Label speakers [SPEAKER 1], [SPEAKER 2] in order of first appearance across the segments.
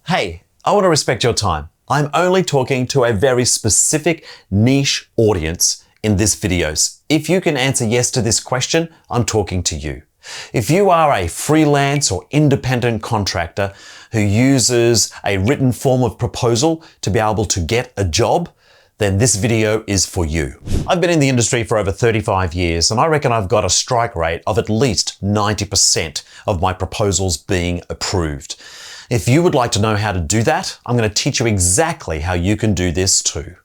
[SPEAKER 1] Hey, I want to respect your time. I'm only talking to a very specific niche audience in this video. If you can answer yes to this question, I'm talking to you. If you are a freelance or independent contractor who uses a written form of proposal to be able to get a job, then this video is for you. I've been in the industry for over 35 years and I reckon I've got a strike rate of at least 90% of my proposals being approved. If you would like to know how to do that, I'm going to teach you exactly how you can do this too.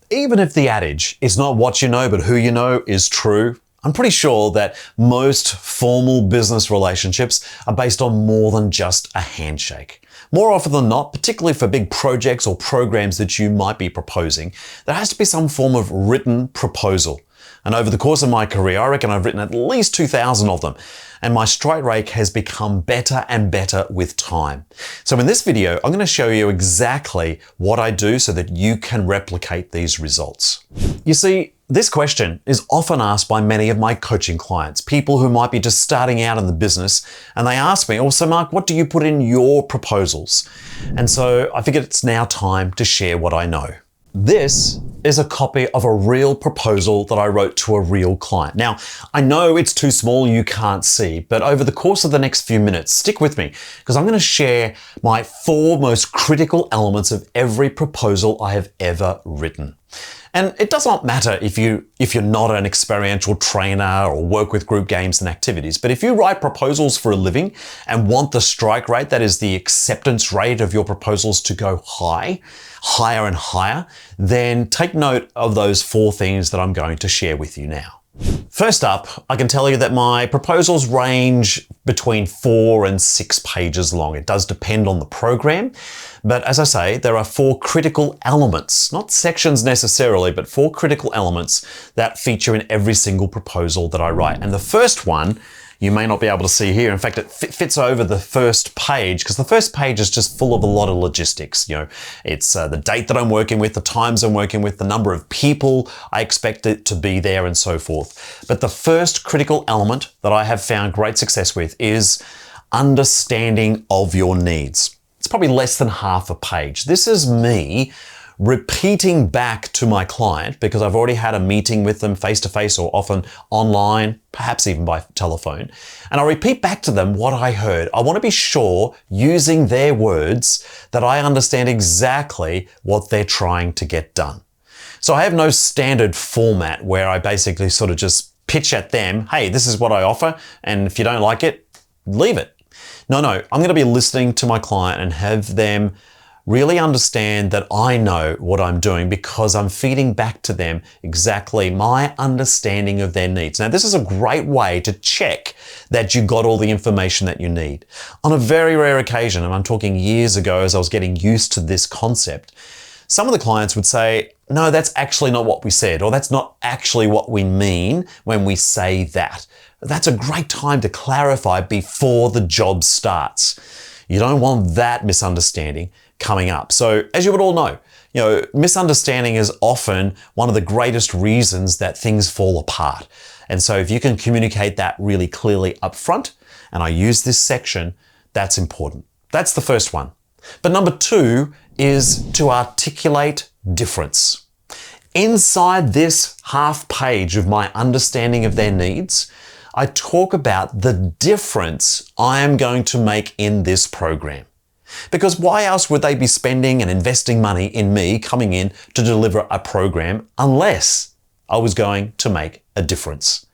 [SPEAKER 1] Even if the adage is not what you know but who you know is true, I'm pretty sure that most formal business relationships are based on more than just a handshake. More often than not, particularly for big projects or programs that you might be proposing, there has to be some form of written proposal. And over the course of my career, I reckon I've written at least 2,000 of them. And my strike rate has become better and better with time. So in this video, I'm going to show you exactly what I do so that you can replicate these results. You see, this question is often asked by many of my coaching clients, people who might be just starting out in the business, and they ask me, so Mark, what do you put in your proposals? And so I figured it's now time to share what I know. This is a copy of a real proposal that I wrote to a real client. Now, I know it's too small, you can't see, but over the course of the next few minutes, stick with me because I'm going to share my 4 most critical elements of every proposal I have ever written. And it does not matter if you're not an experiential trainer or work with group games and activities, but if you write proposals for a living and want the strike rate, that is the acceptance rate of your proposals to go higher and higher, then take note of those 4 things that I'm going to share with you now. First up, I can tell you that my proposals range between 4 and 6 pages long. It does depend on the program, but as I say, there are 4 critical elements, not sections necessarily, but 4 critical elements that feature in every single proposal that I write. And the first one, you may not be able to see here. In fact, it fits over the first page because the first page is just full of a lot of logistics. You know, it's the date that I'm working with, the times I'm working with, the number of people I expect it to be there and so forth. But the first critical element that I have found great success with is understanding of your needs. It's probably less than half a page. This is me repeating back to my client because I've already had a meeting with them face-to-face or often online, perhaps even by telephone. And I repeat back to them what I heard. I want to be sure, using their words, that I understand exactly what they're trying to get done. So I have no standard format where I basically sort of just pitch at them, hey, this is what I offer, and if you don't like it, leave it. No, I'm going to be listening to my client and have them really understand that I know what I'm doing because I'm feeding back to them exactly my understanding of their needs. Now, this is a great way to check that you got all the information that you need. On a very rare occasion, and I'm talking years ago as I was getting used to this concept, some of the clients would say, no, that's actually not what we said, or that's not actually what we mean when we say that. That's a great time to clarify before the job starts. You don't want that misunderstanding coming up. So as you would all know, misunderstanding is often one of the greatest reasons that things fall apart. And so if you can communicate that really clearly up front, and I use this section, that's important. That's the first one. But number 2 is to articulate difference. Inside this half page of my understanding of their needs, I talk about the difference I am going to make in this program. Because why else would they be spending and investing money in me coming in to deliver a program unless I was going to make a difference?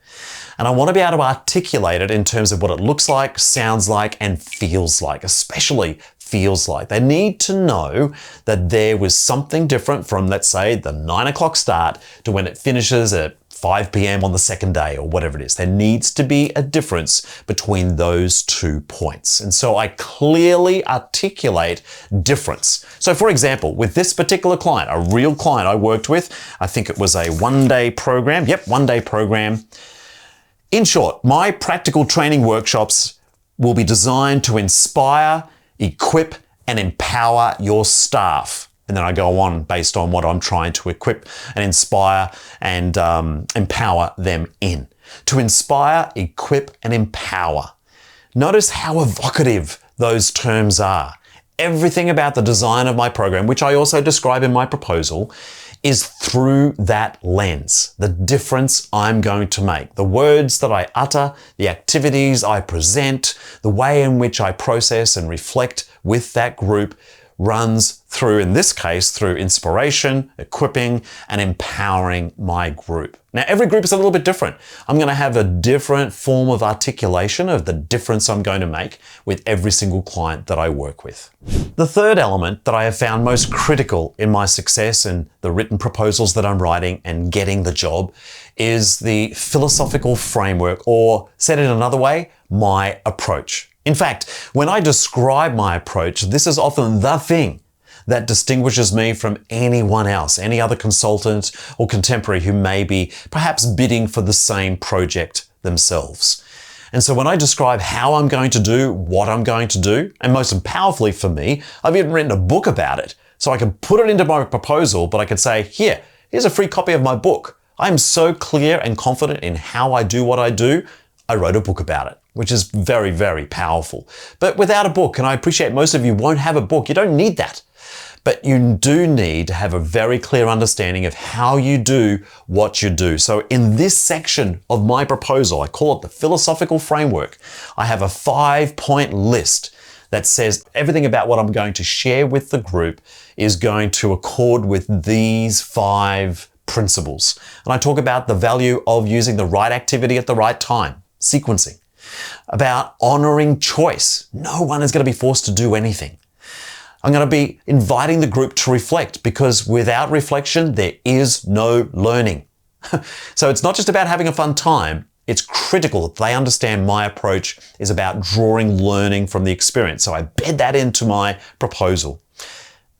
[SPEAKER 1] And I want to be able to articulate it in terms of what it looks like, sounds like, and feels like, especially feels like. They need to know that there was something different from, let's say, the 9 o'clock start to when it finishes at 5 p.m. on the second day or whatever it is. There needs to be a difference between those 2 points. And so I clearly articulate difference. So for example, with this particular client, a real client I worked with, I think it was a 1-day program. Yep, 1-day program. In short, my practical training workshops will be designed to inspire, equip, and empower your staff. And then I go on based on what I'm trying to equip and inspire and empower them in. To inspire, equip, and empower. Notice how evocative those terms are. Everything about the design of my program, which I also describe in my proposal, is through that lens, the difference I'm going to make. The words that I utter, the activities I present, the way in which I process and reflect with that group runs through, in this case, through inspiration, equipping, and empowering my group. Now, every group is a little bit different. I'm going to have a different form of articulation of the difference I'm going to make with every single client that I work with. The third element that I have found most critical in my success in the written proposals that I'm writing and getting the job is the philosophical framework, or said in another way, my approach. In fact, when I describe my approach, this is often the thing that distinguishes me from anyone else, any other consultant or contemporary who may be perhaps bidding for the same project themselves. And so when I describe how I'm going to do what I'm going to do, and most powerfully for me, I've even written a book about it. So I can put it into my proposal, but I can say, here's a free copy of my book. I'm so clear and confident in how I do what I do, I wrote a book about it, which is very, very powerful. But without a book, and I appreciate most of you won't have a book, you don't need that. But you do need to have a very clear understanding of how you do what you do. So in this section of my proposal, I call it the philosophical framework, I have a 5-point list that says everything about what I'm going to share with the group is going to accord with these 5 principles. And I talk about the value of using the right activity at the right time, sequencing, about honoring choice. No one is going to be forced to do anything. I'm going to be inviting the group to reflect, because without reflection, there is no learning. So it's not just about having a fun time. It's critical that they understand my approach is about drawing learning from the experience. So I bed that into my proposal.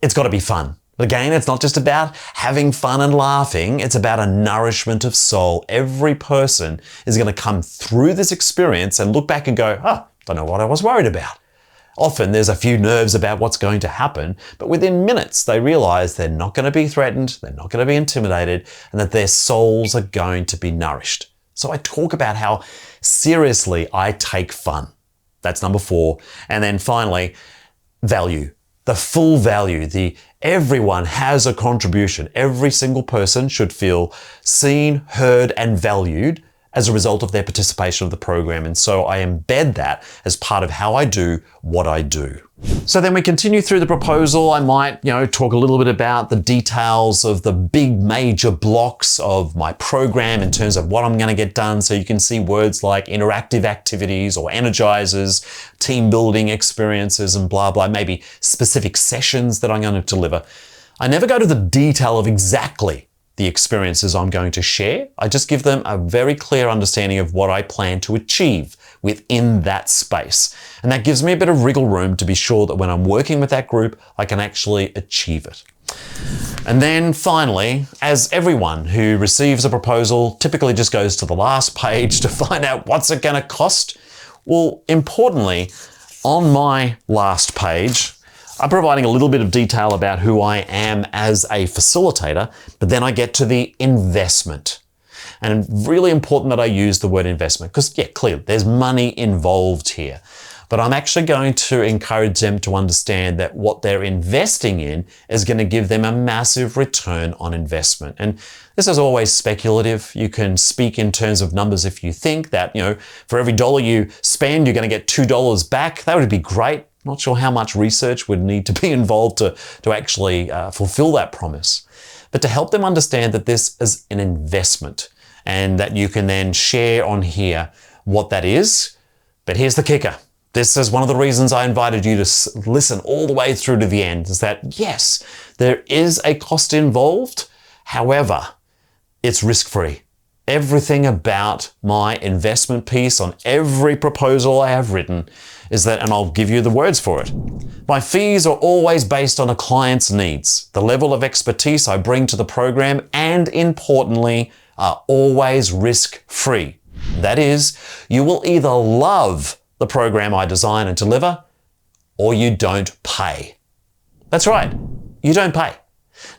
[SPEAKER 1] It's got to be fun. Again, it's not just about having fun and laughing. It's about a nourishment of soul. Every person is going to come through this experience and look back and go, don't know what I was worried about. Often there's a few nerves about what's going to happen, but within minutes they realize they're not going to be threatened, they're not going to be intimidated, and that their souls are going to be nourished. So I talk about how seriously I take fun. That's number 4. And then finally, value. The full value, everyone has a contribution. Every single person should feel seen, heard, and valued as a result of their participation of the program. And so I embed that as part of how I do what I do. So then we continue through the proposal. I might, talk a little bit about the details of the big major blocks of my program in terms of what I'm going to get done. So you can see words like interactive activities or energizers, team building experiences, and blah, blah, maybe specific sessions that I'm going to deliver. I never go to the detail of exactly the experiences I'm going to share. I just give them a very clear understanding of what I plan to achieve within that space. And that gives me a bit of wriggle room to be sure that when I'm working with that group, I can actually achieve it. And then finally, as everyone who receives a proposal typically just goes to the last page to find out what's it going to cost, well, importantly, on my last page, I'm providing a little bit of detail about who I am as a facilitator, but then I get to the investment. And really important that I use the word investment because, clearly there's money involved here. But I'm actually going to encourage them to understand that what they're investing in is going to give them a massive return on investment. And this is always speculative. You can speak in terms of numbers if you think that, for every $1 you spend, you're going to get $2 back. That would be great. Not sure how much research would need to be involved to actually fulfill that promise. But to help them understand that this is an investment and that you can then share on here what that is. But here's the kicker. This is one of the reasons I invited you to listen all the way through to the end, is that yes, there is a cost involved. However, it's risk-free. Everything about my investment piece on every proposal I have written is that, and I'll give you the words for it. My fees are always based on a client's needs, the level of expertise I bring to the program, and importantly, are always risk-free. That is, you will either love the program I design and deliver, or you don't pay. That's right. you don't pay.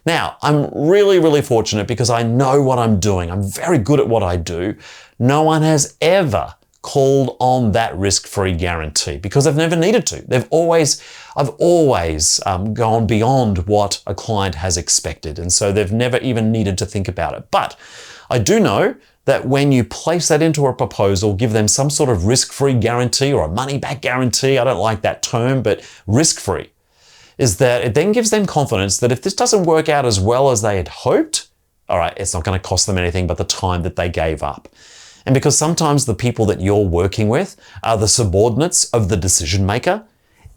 [SPEAKER 1] Now, I'm really fortunate because I know what I'm doing. I'm very good at what I do. No one has ever called on that risk-free guarantee because they've never needed to. I've always gone beyond what a client has expected, and so they've never even needed to think about it. But I do know that when you place that into a proposal, give them some sort of risk-free guarantee or a money-back guarantee, I don't like that term, but risk-free, is that it then gives them confidence that if this doesn't work out as well as they had hoped, all right, it's not going to cost them anything but the time that they gave up. And because sometimes the people that you're working with are the subordinates of the decision maker,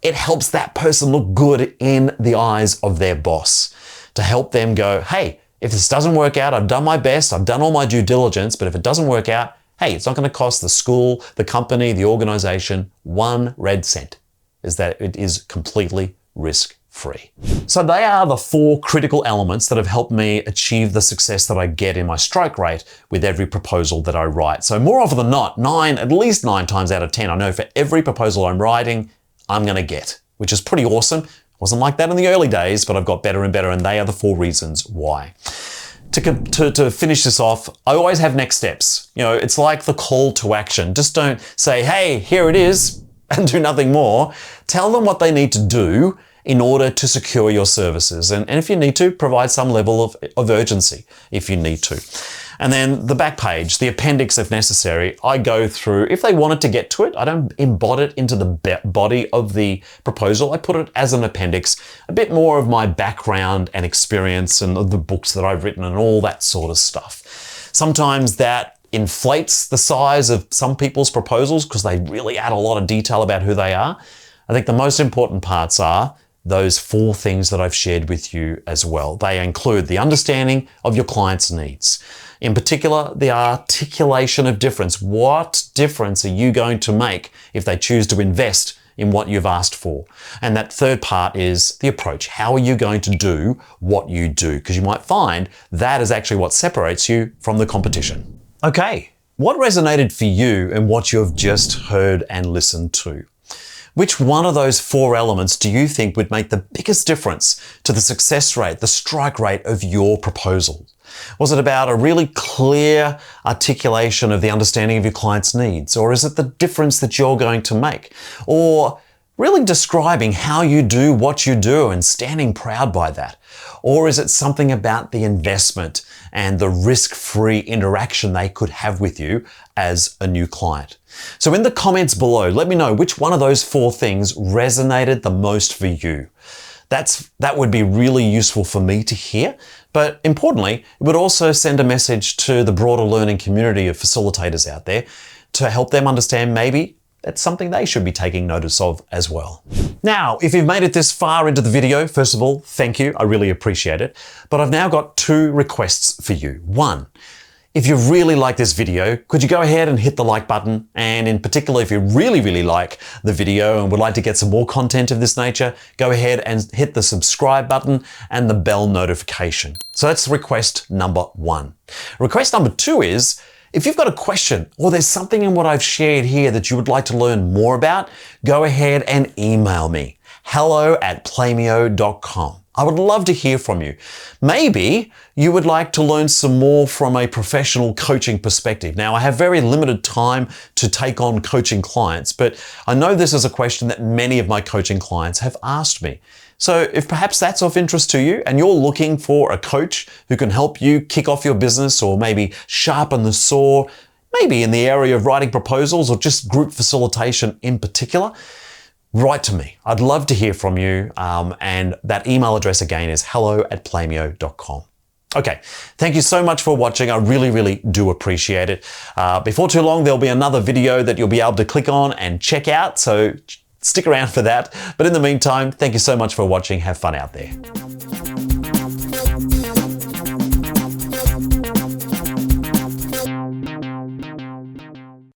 [SPEAKER 1] it helps that person look good in the eyes of their boss to help them go, hey, if this doesn't work out, I've done my best, I've done all my due diligence, but if it doesn't work out, hey, it's not going to cost the school, the company, the organization 1 red cent, is that it is completely risk-free. So they are the 4 critical elements that have helped me achieve the success that I get in my strike rate with every proposal that I write. So more often than not, at least 9 times out of 10, I know for every proposal I'm writing, I'm going to get, which is pretty awesome. Wasn't like that in the early days, but I've got better and better, and they are the 4 reasons why. To finish this off, I always have next steps. You know, it's like the call to action. Just don't say, hey, here it is, and do nothing more. Tell them what they need to do in order to secure your services. And if you need to, provide some level of urgency if you need to. And then the back page, the appendix if necessary, I go through, if they wanted to get to it, I don't embed it into the body of the proposal. I put it as an appendix, a bit more of my background and experience and the books that I've written and all that sort of stuff. Sometimes that inflates the size of some people's proposals because they really add a lot of detail about who they are. I think the most important parts are those 4 things that I've shared with you as well. They include the understanding of your client's needs. In particular, the articulation of difference. What difference are you going to make if they choose to invest in what you've asked for? And that third part is the approach. How are you going to do what you do? Because you might find that is actually what separates you from the competition. Okay, what resonated for you in what you've just heard and listened to? Which one of those 4 elements do you think would make the biggest difference to the success rate, the strike rate of your proposal? Was it about a really clear articulation of the understanding of your client's needs? Or is it the difference that you're going to make? Or really describing how you do what you do and standing proud by that? Or is it something about the investment and the risk-free interaction they could have with you as a new client? So in the comments below, let me know which one of those 4 things resonated the most for you. That would be really useful for me to hear. But importantly, it would also send a message to the broader learning community of facilitators out there to help them understand maybe that's something they should be taking notice of as well. Now, if you've made it this far into the video, first of all, thank you. I really appreciate it. But I've now got 2 requests for you. 1, if you really like this video, could you go ahead and hit the like button? And in particular, if you really like the video and would like to get some more content of this nature, go ahead and hit the subscribe button and the bell notification. So that's request number 1. Request number 2 is, if you've got a question or there's something in what I've shared here that you would like to learn more about, go ahead and email me, hello@playmeo.com. I would love to hear from you. Maybe you would like to learn some more from a professional coaching perspective. Now, I have very limited time to take on coaching clients, but I know this is a question that many of my coaching clients have asked me. So if perhaps that's of interest to you and you're looking for a coach who can help you kick off your business or maybe sharpen the saw, maybe in the area of writing proposals or just group facilitation in particular, write to me. I'd love to hear from you. And that email address again is hello@playmeo.com. Okay, thank you so much for watching. I really do appreciate it. Before too long, there'll be another video that you'll be able to click on and check out. So stick around for that. But in the meantime, thank you so much for watching. Have fun out there.